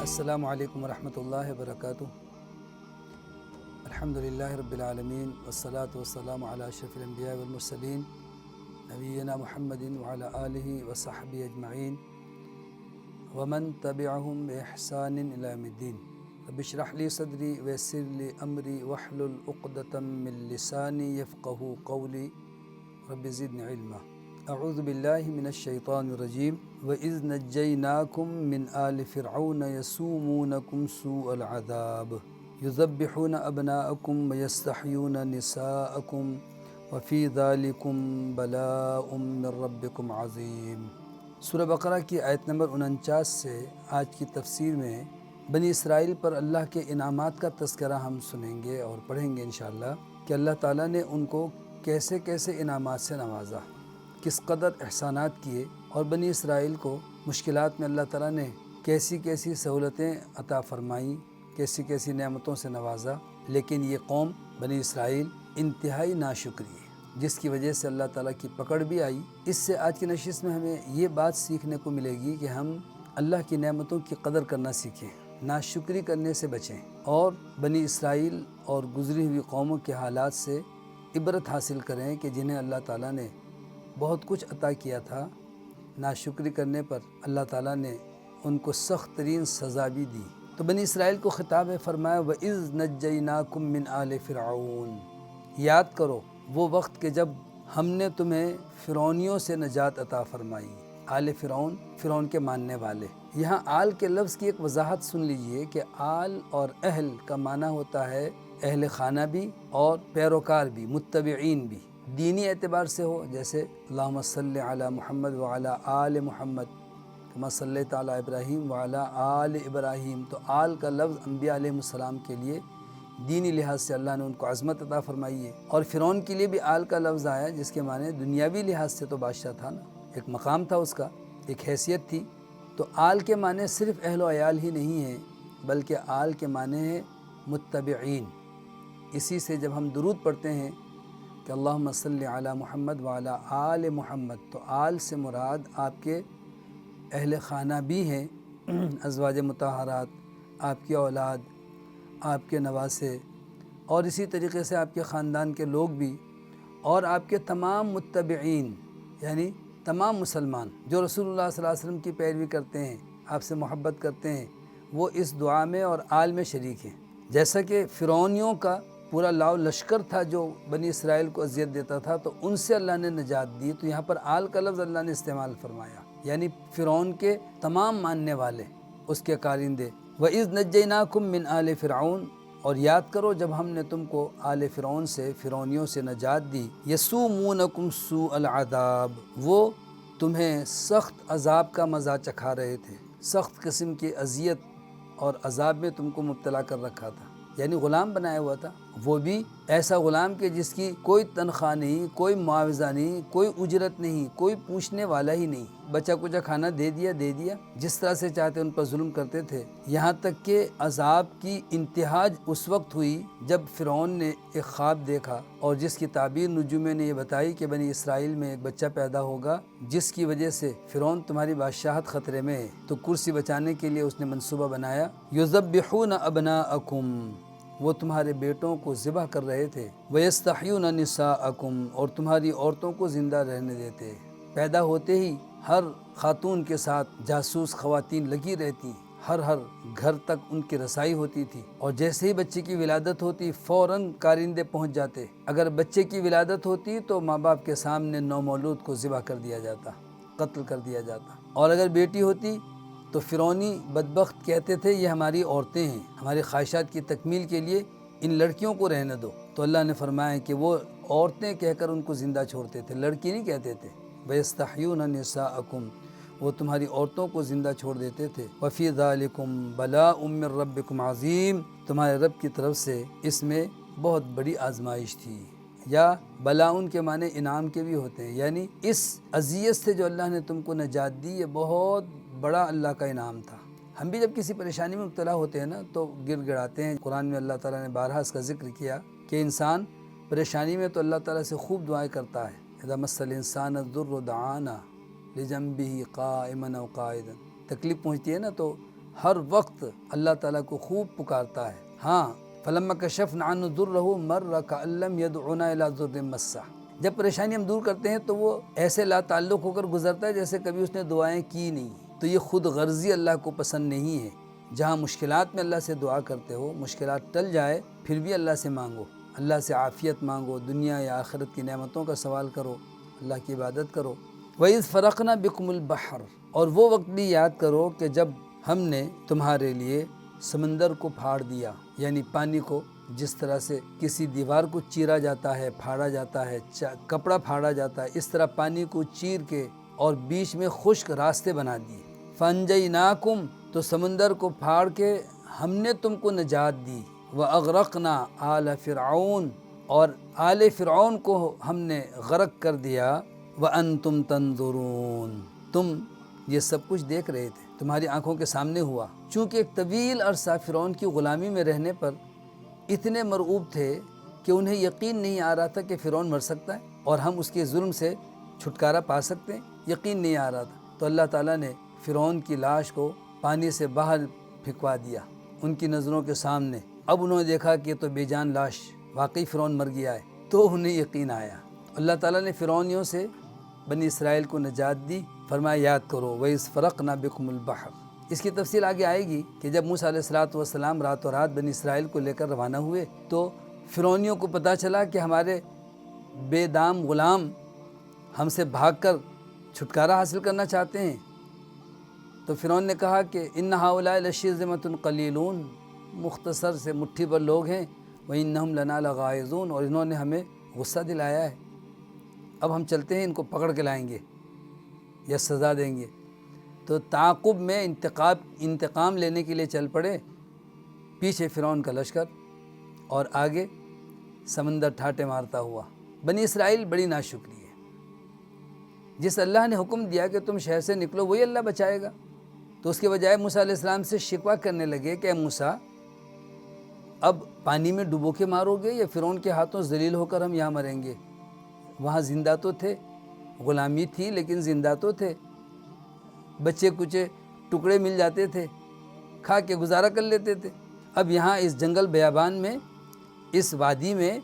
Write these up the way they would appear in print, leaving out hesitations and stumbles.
السلام علیکم ورحمۃ اللہ وبرکاتہ۔ الحمدللہ رب العالمین والصلاة والسلام علی اشرف الانبیاء والمرسلین نبینا محمد وعلی آلہ وصحبہ اجمعین ومن تبعہم بإحسان الی یوم الدین۔ رب اشرح لی صدری ویسر لی امری واحلل عقدۃ من لسانی یفقہوا قولی رب زدنی علما۔ اعوذ باللہ من الشیطان الرجیم وَإِذْ نَجَّيْنَاكُمْ مِنْ آلِ فِرْعَوْنَ يَسُومُونَكُمْ سُوءَ الْعَذَابِ يُذَبِّحُونَ أَبْنَاءَكُمْ وَيَسْتَحْيُونَ نِسَاءَكُمْ وَفِي ذَلِكُمْ بَلَاءٌ مِّن رَبِّكُمْ عَظِيمٌ۔ سورہ بقرہ کی آیت نمبر 49 سے آج کی تفسیر میں بنی اسرائیل پر اللہ کے انعامات کا تذکرہ ہم سنیں گے اور پڑھیں گے انشاءاللہ کہ اللہ تعالیٰ نے ان کو کیسے کیسے انعامات سے نوازا، کس قدر احسانات کیے، اور بنی اسرائیل کو مشکلات میں اللہ تعالیٰ نے کیسی کیسی سہولتیں عطا فرمائیں، کیسی کیسی نعمتوں سے نوازا، لیکن یہ قوم بنی اسرائیل انتہائی ناشکری ہے، جس کی وجہ سے اللہ تعالیٰ کی پکڑ بھی آئی۔ اس سے آج کی نشست میں ہمیں یہ بات سیکھنے کو ملے گی کہ ہم اللہ کی نعمتوں کی قدر کرنا سیکھیں، ناشکری کرنے سے بچیں، اور بنی اسرائیل اور گزری ہوئی قوموں کے حالات سے عبرت حاصل کریں کہ جنہیں اللہ تعالیٰ نے بہت کچھ عطا کیا تھا، ناشکری کرنے پر اللہ تعالیٰ نے ان کو سخت ترین سزا بھی دی۔ تو بنی اسرائیل کو خطاب ہے، فرمایا وَإِذْ نَجَّيْنَاكُمْ مِنْ آلِ فِرْعَوْنَ، یاد کرو وہ وقت کہ جب ہم نے تمہیں فرعونیوں سے نجات عطا فرمائی۔ آل فرعون، فرعون کے ماننے والے۔ یہاں آل کے لفظ کی ایک وضاحت سن لیجئے کہ آل اور اہل کا معنی ہوتا ہے اہل خانہ بھی اور پیروکار بھی، متبعین بھی، دینی اعتبار سے ہو، جیسے اللہم صلی علی محمد وعلی آل محمد کما صلیت علی ابراہیم وعلی آل ابراہیم۔ تو آل کا لفظ انبیاء علیہ السلام کے لیے دینی لحاظ سے اللہ نے ان کو عظمت عطا فرمائی ہے، اور فرعون کے لیے بھی آل کا لفظ آیا جس کے معنی دنیاوی لحاظ سے تو بادشاہ تھا نا، ایک مقام تھا اس کا، ایک حیثیت تھی۔ تو آل کے معنی صرف اہل و عیال ہی نہیں ہیں، بلکہ آل کے معنی ہے متبعین۔ اسی سے جب ہم درود پڑھتے ہیں کہ اللہم صلی علی محمد وعلی آل محمد، تو آل سے مراد آپ کے اہل خانہ بھی ہیں، ازواج مطہرات، آپ کی اولاد، آپ کے نواسے، اور اسی طریقے سے آپ کے خاندان کے لوگ بھی، اور آپ کے تمام متبعین یعنی تمام مسلمان جو رسول اللہ صلی اللہ علیہ وسلم کی پیروی کرتے ہیں، آپ سے محبت کرتے ہیں، وہ اس دعا میں اور آل میں شریک ہیں۔ جیسا کہ فرعونیوں کا پورا لاؤ لشکر تھا جو بنی اسرائیل کو اذیت دیتا تھا، تو ان سے اللہ نے نجات دی، تو یہاں پر آل کا لفظ اللہ نے استعمال فرمایا، یعنی فرعون کے تمام ماننے والے، اس کے کارندے۔ وَإِذْ نَجَّيْنَاكُمْ مِنْ آلِ فِرْعَوْنَ، اور یاد کرو جب ہم نے تم کو آل فرعون سے، فرعونیوں سے نجات دی۔ يَسُومُونَكُمْ سُوءَ الْعَذَابِ، وہ تمہیں سخت عذاب کا مزہ چکھا رہے تھے، سخت قسم کی اذیت اور عذاب میں تم کو مبتلا کر رکھا تھا، یعنی غلام بنایا ہوا تھا، وہ بھی ایسا غلام کہ جس کی کوئی تنخواہ نہیں، کوئی معاوضہ نہیں، کوئی اجرت نہیں، کوئی پوچھنے والا ہی نہیں، بچہ کچا کھانا دے دیا، جس طرح سے چاہتے ان پر ظلم کرتے تھے۔ یہاں تک کہ عذاب کی انتہا اس وقت ہوئی جب فرعون نے ایک خواب دیکھا، اور جس کی تعبیر نجومی نے یہ بتائی کہ بنی اسرائیل میں ایک بچہ پیدا ہوگا جس کی وجہ سے فرعون تمہاری بادشاہت خطرے میں ہے، تو کرسی بچانے کے لیے اس نے منصوبہ بنایا۔ یذبحون ابناءکم، وہ تمہارے بیٹوں کو ذبح کر رہے تھے، وَيَسْتَحْيُونَ نِسَاءَكُمْ، اور تمہاری عورتوں کو زندہ رہنے دیتے۔ پیدا ہوتے ہی ہر خاتون کے ساتھ جاسوس خواتین لگی رہتی، ہر گھر تک ان کی رسائی ہوتی تھی، اور جیسے ہی بچے کی ولادت ہوتی فوراً کارندے پہنچ جاتے۔ اگر بچے کی ولادت ہوتی تو ماں باپ کے سامنے نومولود کو ذبح کر دیا جاتا، قتل کر دیا جاتا، اور اگر بیٹی ہوتی تو فرعونی بدبخت کہتے تھے یہ ہماری عورتیں ہیں، ہماری خواہشات کی تکمیل کے لیے ان لڑکیوں کو رہنے دو۔ تو اللہ نے فرمایا کہ وہ عورتیں کہہ کر ان کو زندہ چھوڑتے تھے، لڑکی نہیں کہتے تھے۔ وَيَسْتَحْيُونَ نِسَاءَكُمْ وہ تمہاری عورتوں کو زندہ چھوڑ دیتے تھے۔ وفی ذالکم بلاء من ربکم عظیم، تمہارے رب کی طرف سے اس میں بہت بڑی آزمائش تھی۔ یا بلاؤن کے معنی انعام کے بھی ہوتے ہیں، یعنی اس اذیت سے جو اللہ نے تم کو نجات دی یہ بہت بڑا اللہ کا انعام تھا۔ ہم بھی جب کسی پریشانی میں مبتلا ہوتے ہیں نا تو گر گڑاتے ہیں۔ قرآن میں اللہ تعالیٰ نے بارہا اس کا ذکر کیا کہ انسان پریشانی میں تو اللہ تعالیٰ سے خوب دعائیں کرتا ہے۔ اذا مس الانسان الضر دعانا لجنبہ قائما او قاعدا، تکلیف پہنچتی ہے نا تو ہر وقت اللہ تعالیٰ کو خوب پکارتا ہے۔ ہاں فلما کشفنا عنہ ضرہ مر کأن لم يدعنا الی ضر مسہ، جب پریشانی ہم دور کرتے ہیں تو وہ ایسے لا تعلق ہو کر گزرتا ہے جیسے کبھی اس نے دعائیں کی نہیں۔ تو یہ خود غرضی اللہ کو پسند نہیں ہے۔ جہاں مشکلات میں اللہ سے دعا کرتے ہو، مشکلات ٹل جائے پھر بھی اللہ سے مانگو، اللہ سے عافیت مانگو، دنیا یا آخرت کی نعمتوں کا سوال کرو، اللہ کی عبادت کرو۔ وَإِذْ فَرَقْنَا بِكُمُ الْبَحْرَ، اور وہ وقت بھی یاد کرو کہ جب ہم نے تمہارے لیے سمندر کو پھاڑ دیا، یعنی پانی کو جس طرح سے کسی دیوار کو چیرا جاتا ہے، پھاڑا جاتا ہے، کپڑا پھاڑا جاتا ہے، اس طرح پانی کو چیر کے اور بیچ میں خشک راستے بنا دیے۔ فَأَنْجَيْنَاكُمْ، تو سمندر کو پھاڑ کے ہم نے تم کو نجات دی۔ وَأَغْرَقْنَا آلَ فِرْعَوْنَ، اور آل فرعون کو ہم نے غرق کر دیا۔ وَأَنْتُمْ تَنْظُرُونَ، تم یہ سب کچھ دیکھ رہے تھے، تمہاری آنکھوں کے سامنے ہوا۔ چونکہ ایک طویل عرصہ فرعون کی غلامی میں رہنے پر اتنے مرعوب تھے کہ انہیں یقین نہیں آ رہا تھا کہ فرعون مر سکتا ہے اور ہم اس کے ظلم سے چھٹکارا پا سکتے ہیں، یقین نہیں آ رہا تھا۔ تو اللہ تعالیٰ نے فرعون کی لاش کو پانی سے باہر پھینکوا دیا ان کی نظروں کے سامنے۔ اب انہوں نے دیکھا کہ تو بے جان لاش، واقعی فرعون مر گیا ہے، تو انہیں یقین آیا۔ اللہ تعالیٰ نے فرعونیوں سے بنی اسرائیل کو نجات دی۔ فرمایا یاد کرو وَإِذْ فَرَقْنَا بِكُمُ الْبَحْرَ۔ اس کی تفصیل آگے آئے گی کہ جب موسیٰ علیہ السلام راتوں رات بنی اسرائیل کو لے کر روانہ ہوئے تو فرعونیوں کو پتہ چلا کہ ہمارے بے دام غلام ہم سے بھاگ کر چھٹکارا حاصل کرنا چاہتے ہیں۔ تو فرعون نے کہا کہ اِنَّ هَؤُلَاءِ لَشِرْذِمَةٌ قَلِيلُونَ، مختصر سے مٹھی بھر لوگ ہیں، وَإِنَّهُمْ لَنَا لَغَائِظُونَ، اور انہوں نے ہمیں غصہ دلایا ہے، اب ہم چلتے ہیں ان کو پکڑ کے لائیں گے یا سزا دیں گے۔ تو تعاقب میں انتقام لینے کے لیے چل پڑے، پیچھے فرعون کا لشکر اور آگے سمندر ٹھاٹے مارتا ہوا۔ بنی اسرائیل بڑی ناشکری ہے، جس اللہ نے حکم دیا کہ تم شہر سے نکلو وہی اللہ بچائے گا، تو اس کے بجائے موسیٰ علیہ السلام سے شکوہ کرنے لگے کہ اے موسیٰ اب پانی میں ڈبو کے مارو گے یا فرعون کے ہاتھوں ذلیل ہو کر ہم یہاں مریں گے؟ وہاں زندہ تو تھے، غلامی تھی لیکن زندہ تو تھے، بچے کچے ٹکڑے مل جاتے تھے، کھا کے گزارا کر لیتے تھے۔ اب یہاں اس جنگل بیابان میں، اس وادی میں،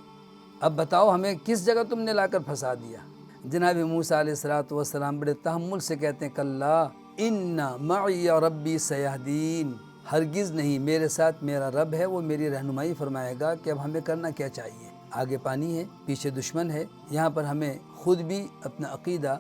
اب بتاؤ ہمیں کس جگہ تم نے لا کر پھنسا دیا؟ جناب موسیٰ علیہ السلام بڑے تحمل سے کہتے ہیں کلا ان معی ربی سیہدین، ہرگز نہیں، میرے ساتھ میرا رب ہے، وہ میری رہنمائی فرمائے گا کہ اب ہمیں کرنا کیا چاہیے۔ آگے پانی ہے، پیچھے دشمن ہے، یہاں پر ہمیں خود بھی اپنا عقیدہ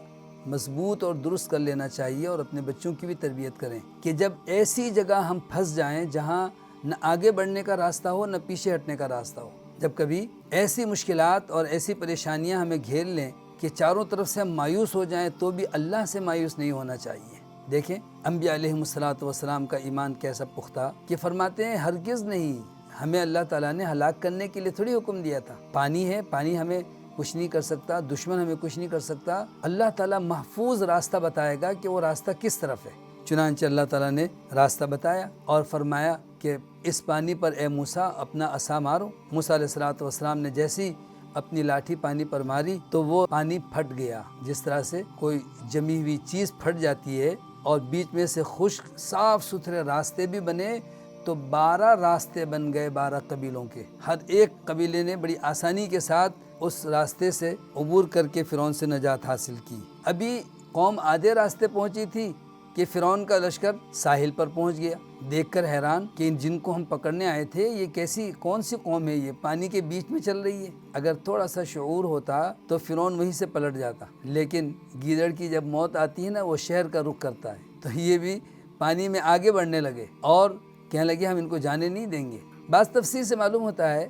مضبوط اور درست کر لینا چاہیے اور اپنے بچوں کی بھی تربیت کریں کہ جب ایسی جگہ ہم پھنس جائیں جہاں نہ آگے بڑھنے کا راستہ ہو نہ پیچھے ہٹنے کا راستہ ہو، جب کبھی ایسی مشکلات اور ایسی پریشانیاں ہمیں گھیر لیں کہ چاروں طرف سے ہم مایوس ہو جائیں تو بھی اللہ سے مایوس نہیں ہونا چاہیے۔ دیکھیں انبیاء علیہ السلام کا ایمان کیسا پختہ کہ فرماتے ہیں ہرگز نہیں، ہمیں اللہ تعالیٰ نے ہلاک کرنے کے لیے تھوڑی حکم دیا تھا۔ پانی ہے، پانی ہمیں کچھ نہیں کر سکتا، دشمن ہمیں کچھ نہیں کر سکتا، اللہ تعالیٰ محفوظ راستہ بتائے گا کہ وہ راستہ کس طرف ہے۔ چنانچہ اللہ تعالیٰ نے راستہ بتایا اور فرمایا کہ اس پانی پر اے موسیٰ اپنا عصا مارو۔ موسیٰ علیہ السلام نے جیسی اپنی لاٹھی پانی پر ماری تو وہ پانی پھٹ گیا، جس طرح سے کوئی جمی ہوئی چیز پھٹ جاتی ہے، اور بیچ میں سے خشک صاف ستھرے راستے بھی بنے، تو 12 راستے بن گئے 12 قبیلوں کے۔ ہر ایک قبیلے نے بڑی آسانی کے ساتھ اس راستے سے عبور کر کے فرعون سے نجات حاصل کی۔ ابھی قوم آدھے راستے پہنچی تھی کہ فرعون کا لشکر ساحل پر پہنچ گیا، دیکھ کر حیران کہ جن کو ہم پکڑنے آئے تھے یہ کون سی قوم ہے، یہ پانی کے بیچ میں چل رہی ہے۔ اگر تھوڑا سا شعور ہوتا تو فرعون وہیں سے پلٹ جاتا، لیکن گیدڑ کی جب موت آتی ہے نا وہ شہر کا رخ کرتا ہے، تو یہ بھی پانی میں آگے بڑھنے لگے اور کہنے لگے ہم ان کو جانے نہیں دیں گے۔ بعض تفسیر سے معلوم ہوتا ہے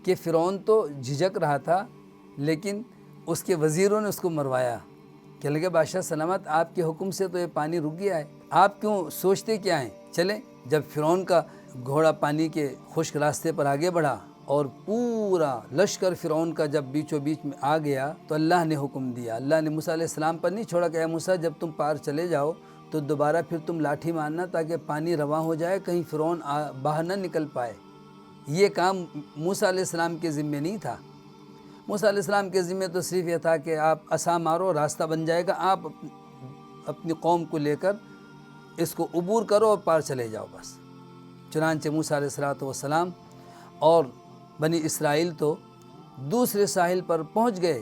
کہ فرعون تو جھجک رہا تھا، لیکن اس کے وزیروں نے اس کو مروایا کہنے لگے بادشاہ سلامت، آپ کے حکم سے تو یہ پانی رک گیا ہے، آپ کیوں سوچتے کیا ہیں؟ چلیں۔ جب فرعون کا گھوڑا پانی کے خشک راستے پر آگے بڑھا اور پورا لشکر فرعون کا جب بیچوں بیچ میں آ گیا تو اللہ نے حکم دیا، اللہ نے موسیٰ علیہ السلام پر نہیں چھوڑا کہ اے موسیٰ جب تم پار چلے جاؤ تو دوبارہ پھر تم لاٹھی مارنا تاکہ پانی رواں ہو جائے، کہیں فرعون باہر نہ نکل پائے۔ یہ کام موسیٰ علیہ السلام کے ذمے نہیں تھا۔ موسیٰ علیہ السلام کے ذمے تو صرف یہ تھا کہ آپ عصا مارو، راستہ بن جائے گا، آپ اپنی قوم کو لے کر اس کو عبور کرو اور پار چلے جاؤ بس۔ چنانچہ موسیٰ علیہ السلام اور بنی اسرائیل تو دوسرے ساحل پر پہنچ گئے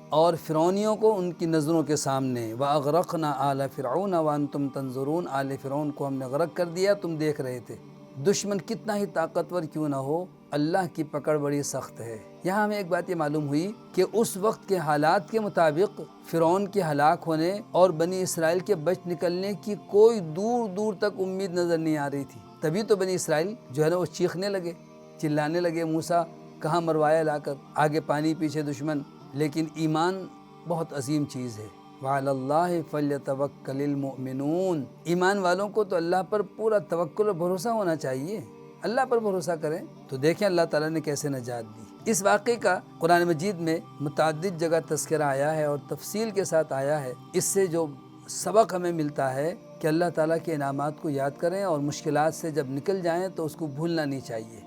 اور فرعونیوں کو ان کی نظروں کے سامنے وَأَغْرَقْنَا آلَ فِرْعَوْنَ وَأَنْتُمْ تَنْظُرُونَ، آل فرعون کو ہم نے غرق کر دیا، تم دیکھ رہے تھے۔ دشمن کتنا ہی طاقتور کیوں نہ ہو، اللہ کی پکڑ بڑی سخت ہے۔ یہاں ہمیں ایک بات یہ معلوم ہوئی کہ اس وقت کے حالات کے مطابق فرعون کے ہلاک ہونے اور بنی اسرائیل کے بچ نکلنے کی کوئی دور دور تک امید نظر نہیں آ رہی تھی۔ تبھی تو بنی اسرائیل جو ہے نا وہ چیخنے لگے، چلانے لگے، موسیٰ کہاں مروایا لا کر، آگے پانی پیچھے دشمن۔ لیکن ایمان بہت عظیم چیز ہے۔ وَعَلَى اللَّهِ فَلْيَتَوَكَّلِ الْمُؤْمِنُونَ، ایمان والوں کو تو اللہ پر پورا توکل اور بھروسہ ہونا چاہیے، اللہ پر بھروسہ کریں۔ تو دیکھیں اللہ تعالیٰ نے کیسے نجات دی۔ اس واقعے کا قرآن مجید میں متعدد جگہ تذکرہ آیا ہے اور تفصیل کے ساتھ آیا ہے۔ اس سے جو سبق ہمیں ملتا ہے کہ اللہ تعالیٰ کے انعامات کو یاد کریں اور مشکلات سے جب نکل جائیں تو اس کو بھولنا نہیں چاہیے،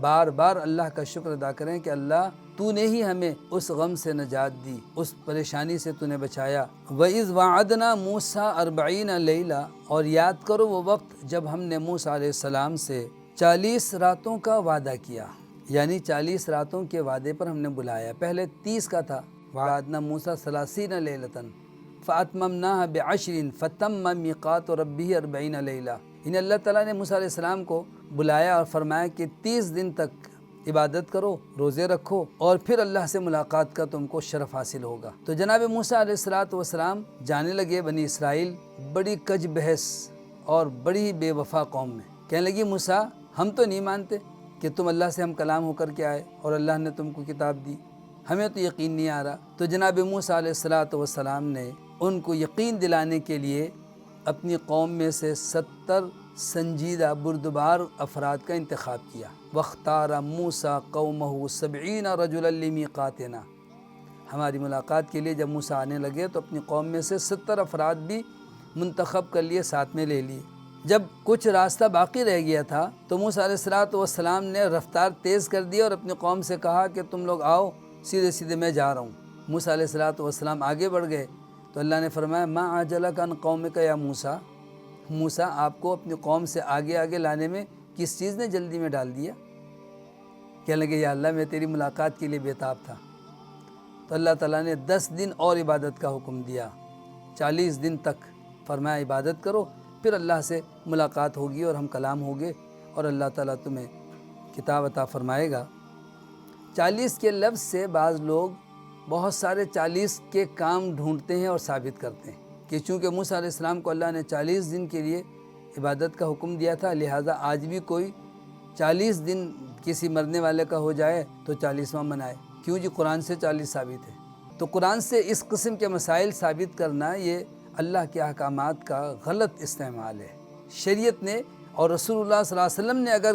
بار بار اللہ کا شکر ادا کریں کہ اللہ تو نے ہی ہمیں اس غم سے نجات دی، اس پریشانی سے تو نے بچایا۔ وَإِذْ وَعَدْنَا مُوسَىٰ 40 لَيْلَةً، اور یاد کرو وہ وقت جب ہم نے موسیٰ علیہ السلام سے 40 راتوں کا وعدہ کیا، یعنی 40 راتوں کے وعدے پر ہم نے بلایا۔ پہلے 30 کا تھا، وَعَدْنَا مُوسَىٰ 30 لَيْلَةً فَأَتْمَمْنَاهَا بِعَشْرٍ فَتَمَّ مِيقَاتُ رَبِّهِ 40 لَيْلَةً۔ یعنی اللہ تعالیٰ نے موسیٰ علیہ السلام کو بلایا اور فرمایا کہ 30 دن تک عبادت کرو، روزے رکھو، اور پھر اللہ سے ملاقات کا تم کو شرف حاصل ہوگا۔ تو جناب موسیٰ علیہ السلام جانے لگے بنی اسرائیل بڑی کج بحث اور بڑی بے وفا قوم میں، کہنے لگی موسیٰ ہم تو نہیں مانتے کہ تم اللہ سے ہم کلام ہو کر کے آئے اور اللہ نے تم کو کتاب دی، ہمیں تو یقین نہیں آ رہا۔ تو جناب موسیٰ علیہ السلام نے ان کو یقین دلانے کے لیے اپنی قوم میں سے 70 سنجیدہ بردبار افراد کا انتخاب کیا۔ وَاخْتَارَ مُوسَىٰ قَوْمَهُ 70 رَجُلًا لِمِيقَاتِنَا، ہماری ملاقات کے لیے جب موسیٰ آنے لگے تو اپنی قوم میں سے 70 افراد بھی منتخب کر لیے، ساتھ میں لے لیے۔ جب کچھ راستہ باقی رہ گیا تھا تو موسیٰ علیہ السلام نے رفتار تیز کر دی اور اپنی قوم سے کہا کہ تم لوگ آؤ، سیدھے سیدھے میں جا رہا ہوں۔ موسیٰ علیہ السلام آگے بڑھ گئے تو اللہ نے فرمایا مَا عَجَلَكَ عَنْ قَوْمِكَ يَا موسیٰ، موسیٰ آپ کو اپنی قوم سے آگے آگے لانے میں کس چیز نے جلدی میں ڈال دیا؟ کہنے لگے یا اللہ میں تیری ملاقات کے لیے بےتاب تھا۔ تو اللہ تعالیٰ نے 10 دن اور عبادت کا حکم دیا، 40 دن تک فرمایا عبادت کرو، پھر اللہ سے ملاقات ہوگی اور ہم کلام ہوگے اور اللہ تعالیٰ تمہیں کتاب عطا فرمائے گا۔ 40 کے لفظ سے بعض لوگ بہت سارے 40 کے کام ڈھونڈتے ہیں اور ثابت کرتے ہیں کہ چونکہ موسیٰ علیہ السلام کو اللہ نے 40 دن کے لیے عبادت کا حکم دیا تھا، لہٰذا آج بھی کوئی 40 دن کسی مرنے والے کا ہو جائے تو 40واں منائے۔ کیوں جی؟ قرآن سے 40 ثابت ہے۔ تو قرآن سے اس قسم کے مسائل ثابت کرنا یہ اللہ کے احکامات کا غلط استعمال ہے۔ شریعت نے اور رسول اللہ صلی اللہ علیہ وسلم نے اگر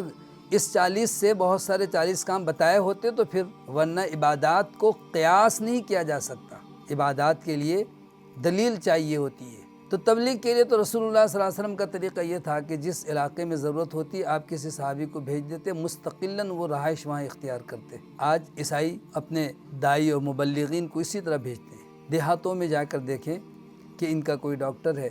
اس 40 سے بہت سارے 40 کام بتائے ہوتے تو پھر ورنہ عبادات کو قیاس نہیں کیا جا سکتا، عبادات کے لیے دلیل چاہیے ہوتی ہے۔ تو تبلیغ کے لیے تو رسول اللہ صلی اللہ علیہ وسلم کا طریقہ یہ تھا کہ جس علاقے میں ضرورت ہوتی آپ کسی صحابی کو بھیج دیتے، مستقلاً وہ رہائش وہاں اختیار کرتے۔ آج عیسائی اپنے داعی اور مبلغین کو اسی طرح بھیجتے ہیں۔ دیہاتوں میں جا کر دیکھیں کہ ان کا کوئی ڈاکٹر ہے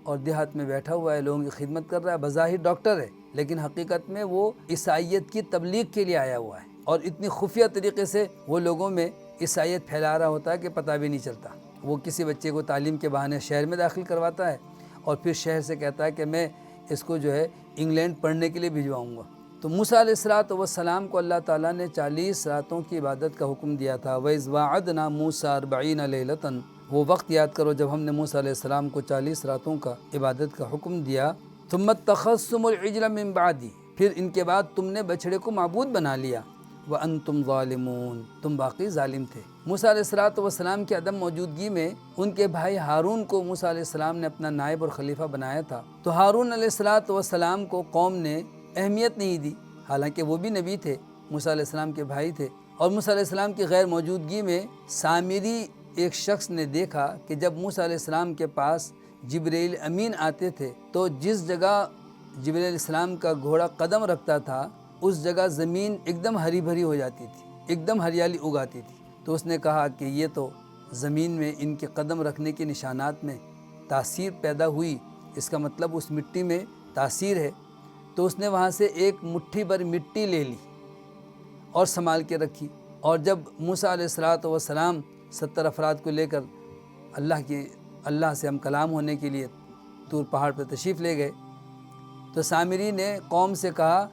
اور دیہات میں بیٹھا ہوا ہے، لوگوں کی خدمت کر رہا ہے، بظاہر ڈاکٹر ہے لیکن حقیقت میں وہ عیسائیت کی تبلیغ کے لیے آیا ہوا ہے، اور اتنی خفیہ طریقے سے وہ لوگوں میں عیسائیت پھیلا رہا ہوتا ہے کہ پتہ بھی نہیں چلتا۔ وہ کسی بچے کو تعلیم کے بہانے شہر میں داخل کرواتا ہے اور پھر شہر سے کہتا ہے کہ میں اس کو جو ہے انگلینڈ پڑھنے کے لیے بھجواؤں گا۔ تو موسیٰ علیہ السلام کو اللہ تعالیٰ نے 40 راتوں کی عبادت کا حکم دیا تھا۔ وَإِذْ وَعَدْنَا مُوسَىٰ 40 لَيْلَةً، وہ وقت یاد کرو جب ہم نے موسیٰ علیہ السلام کو 40 راتوں کا عبادت کا حکم دیا۔ ثُمَّ اتَّخَذْتُمُ الْعِجْلَ مِن بَعْدِي، پھر ان کے بعد تم نے بچڑے کو معبود بنا لیا۔ وَأَنْتُمْ ظَالِمُونَ، تم واقعی ظالم تھے۔ موسیٰ علیہ السلام کی عدم موجودگی میں ان کے بھائی ہارون کو موسیٰ علیہ السلام نے اپنا نائب اور خلیفہ بنایا تھا، تو ہارون علیہ السلام کو قوم نے اہمیت نہیں دی، حالانکہ وہ بھی نبی تھے، موسیٰ علیہ السلام کے بھائی تھے۔ اور موسیٰ علیہ السلام کی غیر موجودگی میں سامری ایک شخص نے دیکھا کہ جب موسیٰ علیہ السلام کے پاس جبرائیل امین آتے تھے تو جس جگہ جبرائیل علیہ السلام کا گھوڑا قدم رکھتا تھا اس جگہ زمین ایک دم ہری بھری ہو جاتی تھی، ایک دم ہریالی اگاتی تھی۔ تو اس نے کہا کہ یہ تو زمین میں ان کے قدم رکھنے کے نشانات میں تاثیر پیدا ہوئی، اس کا مطلب اس مٹی میں تاثیر ہے۔ تو اس نے وہاں سے ایک مٹھی بھر مٹی لے لی اور سنبھال کے رکھی، اور جب موسیٰ علیہ السلام 70 افراد کو لے کر اللہ سے ہم کلام ہونے کے لیے طور پہاڑ پر تشریف لے گئے تو سامری نے قوم سے کہا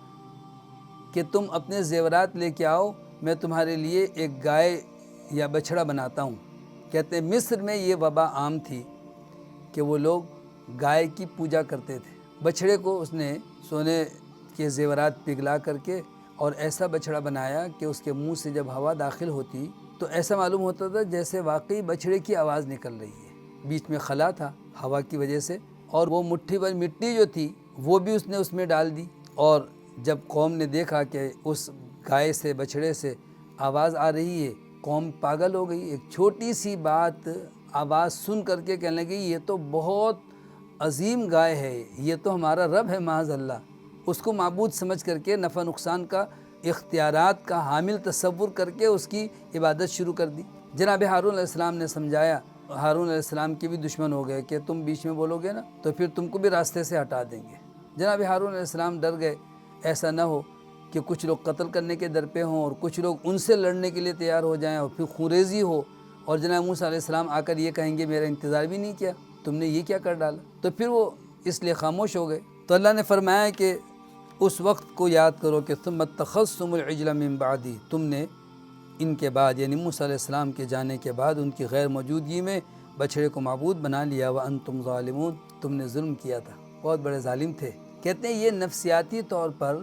کہ تم اپنے زیورات لے کے آؤ، میں تمہارے لیے ایک گائے یا بچھڑا بناتا ہوں۔ کہتے ہیں مصر میں یہ وبا عام تھی کہ وہ لوگ گائے کی پوجا کرتے تھے، بچھڑے کو اس نے سونے کے زیورات پگھلا کر کے اور ایسا بچھڑا بنایا کہ اس کے منہ سے جب ہوا داخل ہوتی تو ایسا معلوم ہوتا تھا جیسے واقعی بچھڑے کی آواز نکل رہی ہے، بیچ میں خلا تھا ہوا کی وجہ سے، اور وہ مٹھی بھر مٹی جو تھی وہ بھی اس نے اس میں ڈال دی۔ اور جب قوم نے دیکھا کہ اس گائے سے بچھڑے سے آواز آ رہی ہے، قوم پاگل ہو گئی۔ ایک چھوٹی سی بات آواز سن کر کے کہنے لگی یہ تو بہت عظیم گائے ہے، یہ تو ہمارا رب ہے معاذ اللہ۔ اس کو معبود سمجھ کر کے نفع نقصان کا اختیارات کا حامل تصور کر کے اس کی عبادت شروع کر دی۔ جناب ہارون علیہ السلام نے سمجھایا، ہارون علیہ السلام کے بھی دشمن ہو گئے کہ تم بیچ میں بولو گے نا تو پھر تم کو بھی راستے سے ہٹا دیں گے۔ جناب ہارون علیہ السلام ڈر گئے، ایسا نہ ہو کہ کچھ لوگ قتل کرنے کے در پہ ہوں اور کچھ لوگ ان سے لڑنے کے لیے تیار ہو جائیں اور پھر خوریزی ہو، اور جناب موسیٰ علیہ السلام آ کر یہ کہیں گے میرا انتظار بھی نہیں کیا، تم نے یہ کیا کر ڈالا، تو پھر وہ اس لیے خاموش ہو گئے۔ تو اللہ نے فرمایا کہ اس وقت کو یاد کرو کہ ثم اتخذتم العجل من بعدی، تم نے ان کے بعد یعنی موسیٰ علیہ السلام کے جانے کے بعد ان کی غیر موجودگی میں بچھڑے کو معبود بنا لیا، وانتم ظالمون، تم نے ظلم کیا تھا، بہت بڑے ظالم تھے۔ کہتے ہیں یہ نفسیاتی طور پر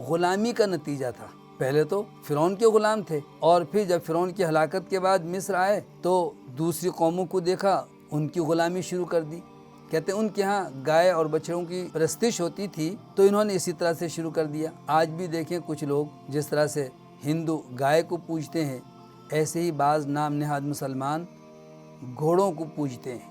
غلامی کا نتیجہ تھا۔ پہلے تو فرعون کے غلام تھے، اور پھر جب فرعون کی ہلاکت کے بعد مصر آئے تو دوسری قوموں کو دیکھا، ان کی غلامی شروع کر دی۔ کہتے ہیں ان کے ہاں گائے اور بچڑوں کی پرستش ہوتی تھی تو انہوں نے اسی طرح سے شروع کر دیا۔ آج بھی دیکھیں کچھ لوگ جس طرح سے ہندو گائے کو پوجتے ہیں، ایسے ہی بعض نام نہاد مسلمان گھوڑوں کو پوجتے ہیں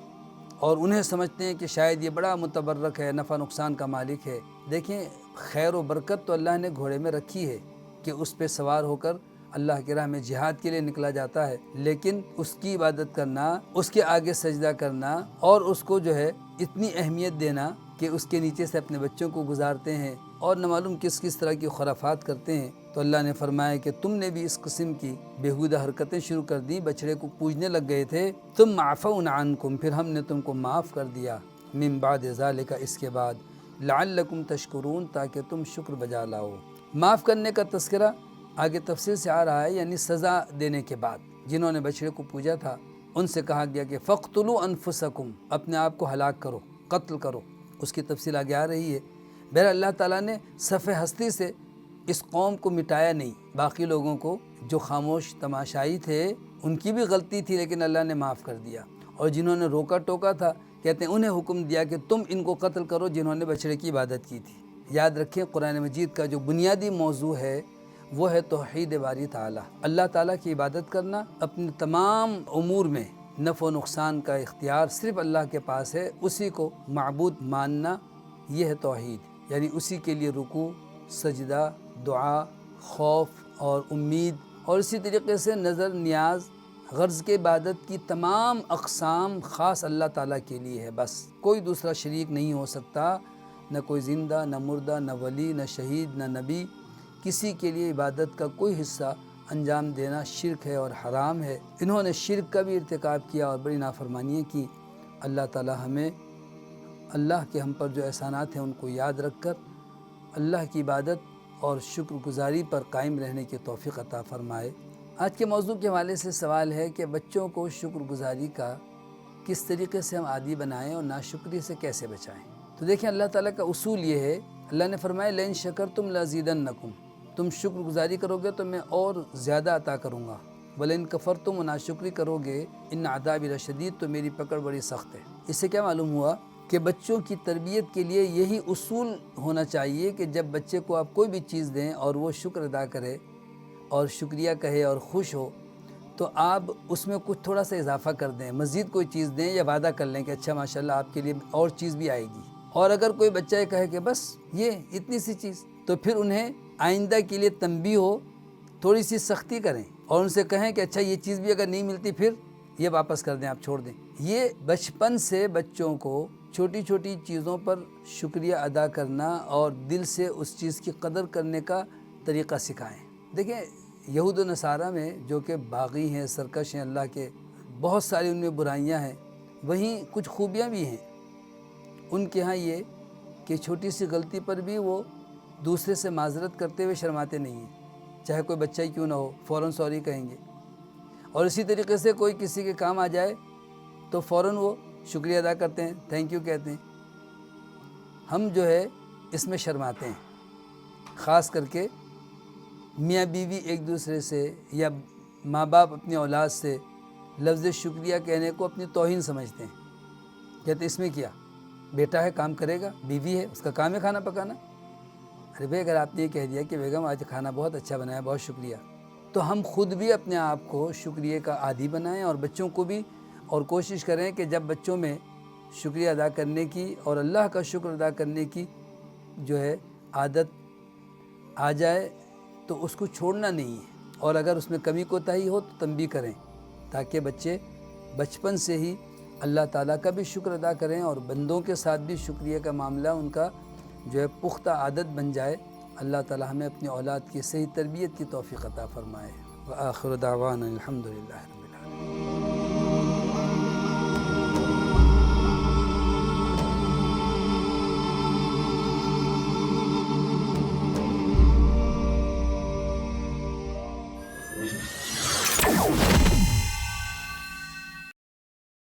اور انہیں سمجھتے ہیں کہ شاید یہ بڑا متبرک ہے، نفع نقصان کا مالک ہے۔ دیکھیں خیر و برکت تو اللہ نے گھوڑے میں رکھی ہے کہ اس پہ سوار ہو کر اللہ کی راہ میں جہاد کے لیے نکلا جاتا ہے، لیکن اس کی عبادت کرنا، اس کے آگے سجدہ کرنا اور اس کو جو ہے اتنی اہمیت دینا کہ اس کے نیچے سے اپنے بچوں کو گزارتے ہیں اور نہ معلوم کس طرح کی خرافات کرتے ہیں۔ تو اللہ نے فرمایا کہ تم نے بھی اس قسم کی بیہودہ حرکتیں شروع کر دی، بچڑے کو پوجنے لگ گئے تھے، ثم عفونا عنکم، پھر ہم نے تم کو معاف کر دیا، من بعد ذالک، اس کے بعد، لعلکم تشکرون، تاکہ تم شکر بجا لاؤ۔ معاف کرنے کا تذکرہ آگے تفصیل سے آ رہا ہے، یعنی سزا دینے کے بعد جنہوں نے بچڑے کو پوجا تھا ان سے کہا گیا کہ فَاقْتُلُوا أَنفُسَكُمْ، اپنے آپ کو ہلاک کرو، قتل کرو، اس کی تفصیل آگے آ رہی ہے۔ بہرحال اللہ تعالیٰ نے صفحہ ہستی سے اس قوم کو مٹایا نہیں، باقی لوگوں کو جو خاموش تماشائی تھے ان کی بھی غلطی تھی لیکن اللہ نے معاف کر دیا، اور جنہوں نے روکا ٹوکا تھا کہتے ہیں انہیں حکم دیا کہ تم ان کو قتل کرو جنہوں نے بچڑے کی عبادت کی تھی۔ یاد رکھیں قرآن مجید کا جو بنیادی موضوع ہے وہ ہے توحید باری تعالیٰ، اللہ تعالیٰ کی عبادت کرنا، اپنے تمام امور میں نفع و نقصان کا اختیار صرف اللہ کے پاس ہے، اسی کو معبود ماننا، یہ ہے توحید، یعنی اسی کے لیے رکوع، سجدہ، دعا، خوف اور امید، اور اسی طریقے سے نظر، نیاز، غرض کے عبادت کی تمام اقسام خاص اللہ تعالیٰ کے لیے ہے، بس کوئی دوسرا شریک نہیں ہو سکتا، نہ کوئی زندہ، نہ مردہ، نہ ولی، نہ شہید، نہ نبی، کسی کے لیے عبادت کا کوئی حصہ انجام دینا شرک ہے اور حرام ہے۔ انہوں نے شرک کا بھی ارتکاب کیا اور بڑی نافرمانیاں کی۔ اللہ تعالیٰ ہمیں اللہ کے ہم پر جو احسانات ہیں ان کو یاد رکھ کر اللہ کی عبادت اور شکر گزاری پر قائم رہنے کی توفیق عطا فرمائے۔ آج کے موضوع کے حوالے سے سوال ہے کہ بچوں کو شکر گزاری کا کس طریقے سے ہم عادی بنائیں اور ناشکری سے کیسے بچائیں۔ تو دیکھیں اللہ تعالیٰ کا اصول یہ ہے، اللہ نے فرمایا لئن شکرتم لازیدنکم، تم شکر گزاری کرو گے تو میں اور زیادہ عطا کروں گا، وَلَئِن كَفَرْتُمْ و ناشکری کرو گے اِنَّ عَذَابِي لَشَدِيدٌ تو میری پکڑ بڑی سخت ہے۔ اس سے کیا معلوم ہوا کہ بچوں کی تربیت کے لیے یہی اصول ہونا چاہیے کہ جب بچے کو آپ کوئی بھی چیز دیں اور وہ شکر ادا کرے اور شکریہ کہے اور خوش ہو، تو آپ اس میں کچھ تھوڑا سا اضافہ کر دیں، مزید کوئی چیز دیں یا وعدہ کر لیں کہ اچھا ماشاءاللہ آپ کے لیے اور چیز بھی آئے گی۔ اور اگر کوئی بچہ یہ کہے کہ بس یہ اتنی سی چیز، تو پھر انہیں آئندہ کے لیے تنبیہ ہو، تھوڑی سی سختی کریں اور ان سے کہیں کہ اچھا یہ چیز بھی اگر نہیں ملتی پھر یہ واپس کر دیں، آپ چھوڑ دیں۔ یہ بچپن سے بچوں کو چھوٹی چھوٹی چیزوں پر شکریہ ادا کرنا اور دل سے اس چیز کی قدر کرنے کا طریقہ سکھائیں۔ دیکھیں یہود و نصارہ میں جو کہ باغی ہیں، سرکش ہیں اللہ کے، بہت ساری ان میں برائیاں ہیں، وہیں کچھ خوبیاں بھی ہیں۔ ان کے ہاں یہ کہ چھوٹی سی غلطی پر بھی وہ دوسرے سے معذرت کرتے ہوئے شرماتے نہیں ہیں، چاہے کوئی بچہ ہی کیوں نہ ہو، فوراً سوری کہیں گے۔ اور اسی طریقے سے کوئی کسی کے کام آ جائے تو فوراً وہ شکریہ ادا کرتے ہیں، تھینک یو کہتے ہیں۔ ہم جو ہے اس میں شرماتے ہیں، خاص کر کے میاں بیوی ایک دوسرے سے یا ماں باپ اپنی اولاد سے لفظ شکریہ کہنے کو اپنی توہین سمجھتے ہیں، کہتے اس میں کیا، بیٹا ہے کام کرے گا، بیوی ہے اس کا کام ہے کھانا پکانا۔ ارے بھائی اگر آپ نے یہ کہہ دیا کہ بیگم آج کھانا بہت اچھا بنایا، بہت شکریہ، تو ہم خود بھی اپنے آپ کو شکریہ کا عادی بنائیں اور بچوں کو بھی، اور کوشش کریں کہ جب بچوں میں شکریہ ادا کرنے کی اور اللہ کا شکر ادا کرنے کی جو ہے عادت آ جائے تو اس کو چھوڑنا نہیں ہے، اور اگر اس میں کمی کوتاہی ہو تو تنبیہ کریں، تاکہ بچے بچپن سے ہی اللہ تعالیٰ کا بھی شکر ادا کریں اور بندوں کے ساتھ بھی شکریہ کا معاملہ ان کا جو ہے پختہ عادت بن جائے۔ اللہ تعالیٰ ہمیں اپنی اولاد کی صحیح تربیت کی توفیق عطا فرمائے۔ وآخر دعوانا الحمدللہ رب العالمین۔